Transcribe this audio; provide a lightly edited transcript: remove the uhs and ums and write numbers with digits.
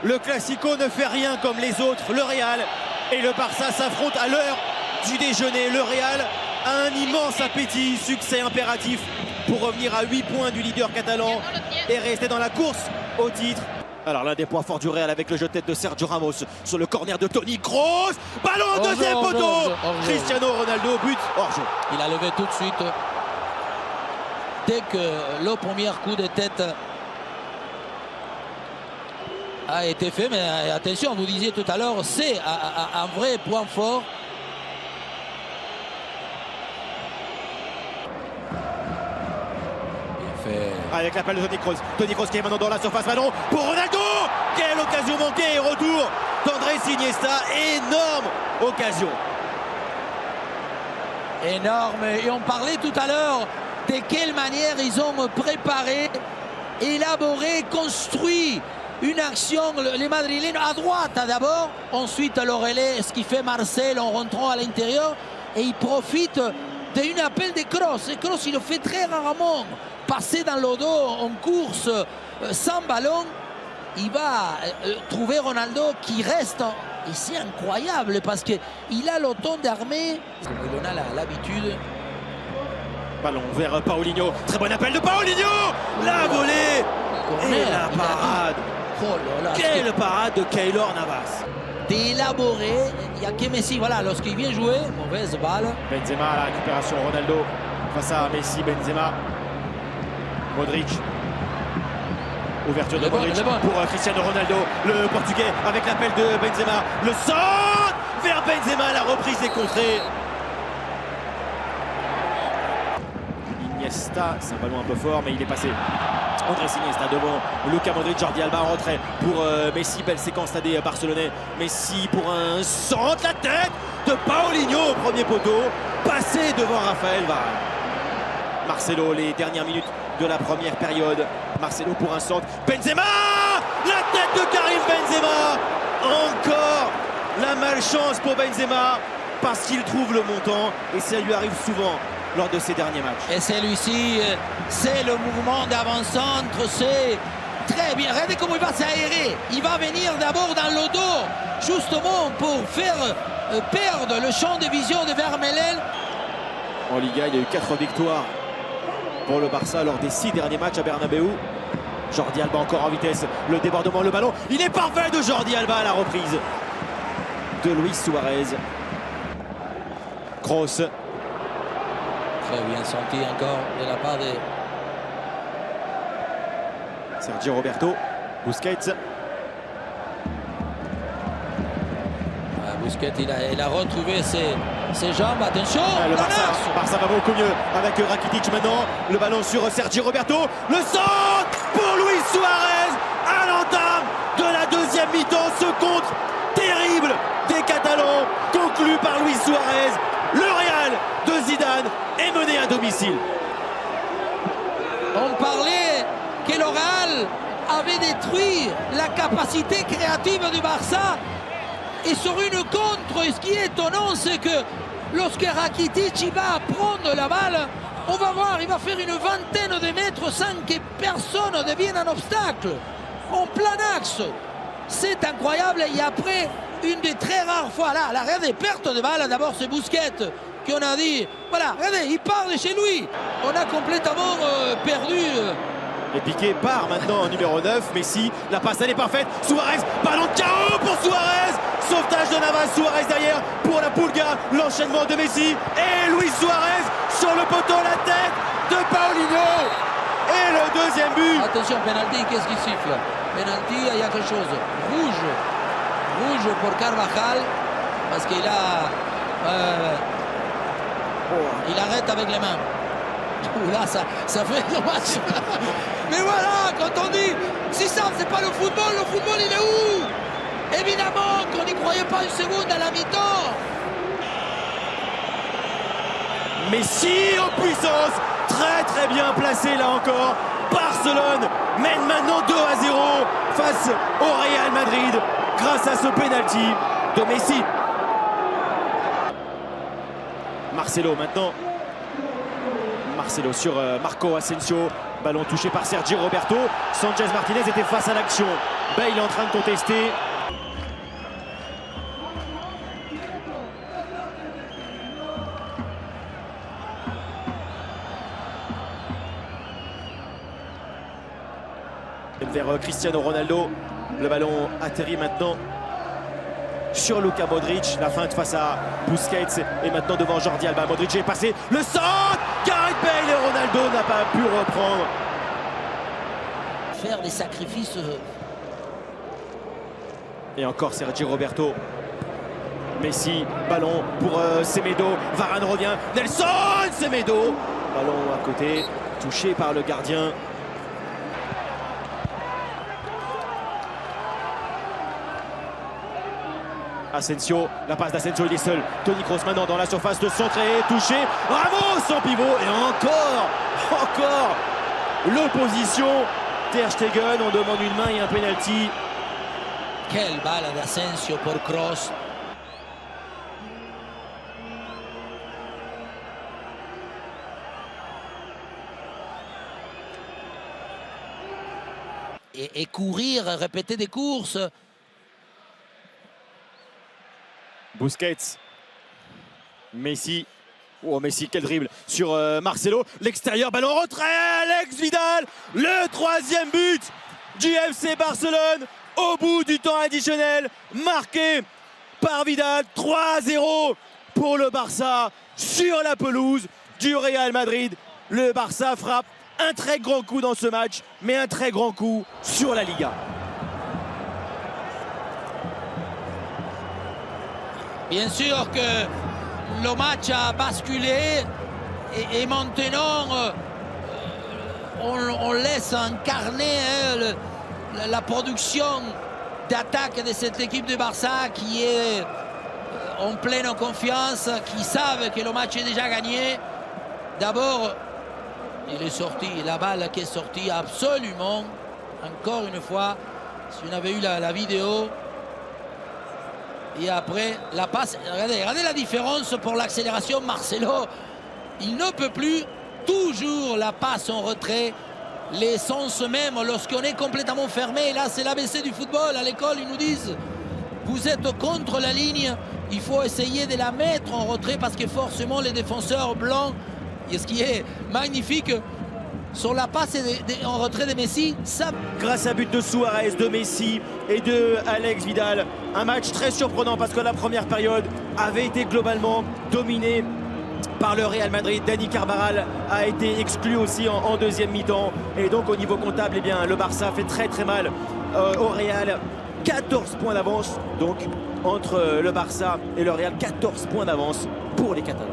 Le Classico ne fait rien comme les autres. Le Real et le Barça s'affrontent à l'heure du déjeuner. Le Real a un immense appétit, succès impératif pour revenir à 8 points du leader catalan et rester dans la course au titre. Alors l'un des points forts du Real avec le jeu de tête de Sergio Ramos sur le corner de Toni Kroos. Ballon au deuxième poteau. Cristiano Ronaldo, but hors-jeu. Il a levé tout de suite. Dès que le premier coup de tête a été fait, mais attention, vous disiez tout à l'heure, c'est un vrai point fort. Avec l'appel de Toni Kroos. Toni Kroos qui est maintenant dans la surface, ballon pour Ronaldo. Quelle occasion manquée et retour d'Andrés Iniesta. Énorme occasion. Énorme. Et on parlait tout à l'heure de quelle manière ils ont préparé, élaboré, construit une action, les Madrilènes à droite d'abord, ensuite le relais, ce qui fait Marcel en rentrant à l'intérieur, et ils profitent d'un appel de Kroos. Et Kroos, il le fait très rarement. Passer dans le dos en course sans ballon, il va trouver Ronaldo qui reste. Et c'est incroyable parce qu'il a le temps d'armer. Il en a l'habitude. Ballon vers Paulinho. Très bon appel de Paulinho. La volée et la parade. Oh là là, quelle parade de Keylor Navas. D'élaborer. Il n'y a que Messi. Voilà, lorsqu'il vient jouer, mauvaise balle. Benzema à la récupération. Ronaldo face à Messi. Benzema. Modric. Ouverture de Modric pour Cristiano Ronaldo. Le Portugais avec l'appel de Benzema. Le centre vers Benzema. La reprise est contrée. Iniesta, c'est un ballon un peu fort, mais il est passé. Andrés Iniesta devant Luka Modric, Jordi Alba en retrait pour Messi. Belle séquence là des Barcelonais. Messi pour un centre, la tête de Paulinho au premier poteau. Passé devant Raphaël Varane. Marcelo, les dernières minutes de la première période. Marcelo pour un centre. Benzema! La tête de Karim Benzema! Encore la malchance pour Benzema parce qu'il trouve le montant et ça lui arrive souvent lors de ses derniers matchs. Et celui-ci, c'est le mouvement d'avant-centre, c'est très bien. Regardez comment il va s'aérer. Il va venir d'abord dans le dos, justement pour faire perdre le champ de vision de Vermeulen. En Liga, il y a eu 4 victoires pour le Barça lors des 6 derniers matchs à Bernabéu. Jordi Alba encore en vitesse, le débordement, le ballon. Il est parfait de Jordi Alba à la reprise de Luis Suarez. Kroos. Très bien senti encore de la part de Sergio Roberto. Busquets. Busquets, il a retrouvé ses jambes. Attention, le Barça va beaucoup mieux avec Rakitic maintenant. Le ballon sur Sergio Roberto. Le centre pour Luis Suarez à l'entame de la deuxième mi-temps. Ce contre terrible des Catalans conclu par Luis Suarez. Le Real de Zidane est mené à domicile. On parlait que le Real avait détruit la capacité créative du Barça. Et sur une contre, ce qui est étonnant, c'est que lorsque Rakitic va prendre la balle, on va voir, il va faire une vingtaine de mètres sans que personne ne devienne un obstacle. En plein axe. C'est incroyable. Et après, une des très rares fois, là, regardez, perte de balle, d'abord c'est Busquets, qu'on a dit, voilà, regardez, il part de chez lui. On a complètement perdu. Et Piqué part maintenant en numéro 9. Messi, la passe elle est parfaite. Suarez, ballon de KO pour Suarez. Sauvetage de Navas, Suarez derrière pour la Pulga. L'enchaînement de Messi et Luis Suarez sur le poteau, la tête de Paulinho. Et le deuxième but. Attention, penalty, qu'est-ce qui siffle? Penalty, il y a quelque chose. Rouge. Rouge pour Carvajal. Parce qu'il a... il arrête avec les mains. Là, ça fait dommage. Mais voilà, quand on dit, si ça, c'est pas le football il est où? Évidemment qu'on n'y croyait pas une seconde à la mi-temps. Messi en puissance, très bien placé là encore. Barcelone mène maintenant 2-0 face au Real Madrid grâce à ce penalty de Messi. Marcelo maintenant. Marcelo sur Marco Asensio. Ballon touché par Sergio Roberto. Sanchez Martinez était face à l'action. Bale est en train de contester. Vers Cristiano Ronaldo. Le ballon atterrit maintenant sur Luka Modric. La feinte face à Busquets et maintenant devant Jordi Alba. Modric est passé. Le centre, Gareth Bale et Ronaldo n'a pas pu reprendre. Faire des sacrifices. Et encore Sergio Roberto. Messi, ballon pour Semedo. Varane revient. Nelson Semedo. Ballon à côté, touché par le gardien. Asensio, la passe d'Asensio, il est seul. Toni Kroos maintenant dans la surface de centre et touché. Ramos en pivot et encore l'opposition. Ter Stegen, on demande une main et un penalty. Quelle balle d'Asensio pour Kroos. Et courir, répéter des courses. Busquets, Messi, oh Messi quel dribble sur Marcelo, l'extérieur, ballon retrait, Alex Vidal, le 3e but du FC Barcelone au bout du temps additionnel, marqué par Vidal. 3-0 pour le Barça sur la pelouse du Real Madrid. Le Barça frappe un très grand coup dans ce match, mais un très grand coup sur la Liga. Bien sûr que le match a basculé et maintenant on laisse incarner la production d'attaque de cette équipe de Barça qui est en pleine confiance, qui savent que le match est déjà gagné. D'abord, il est sorti, la balle qui est sortie absolument, encore une fois, si on avait eu la vidéo. Et après, la passe, regardez la différence pour l'accélération. Marcelo, il ne peut plus, toujours la passe en retrait. Les sens même, lorsqu'on est complètement fermé, là c'est l'ABC du football, à l'école ils nous disent, vous êtes contre la ligne, il faut essayer de la mettre en retrait parce que forcément les défenseurs blancs, et ce qui est magnifique, sur la passe en retrait de Messi, ça... Grâce à but de Suarez, de Messi et de Alex Vidal, un match très surprenant parce que la première période avait été globalement dominée par le Real Madrid. Dani Carvajal a été exclu aussi en deuxième mi-temps et donc au niveau comptable, eh bien, le Barça fait très mal au Real. 14 points d'avance donc entre le Barça et le Real, 14 points d'avance pour les Catalans.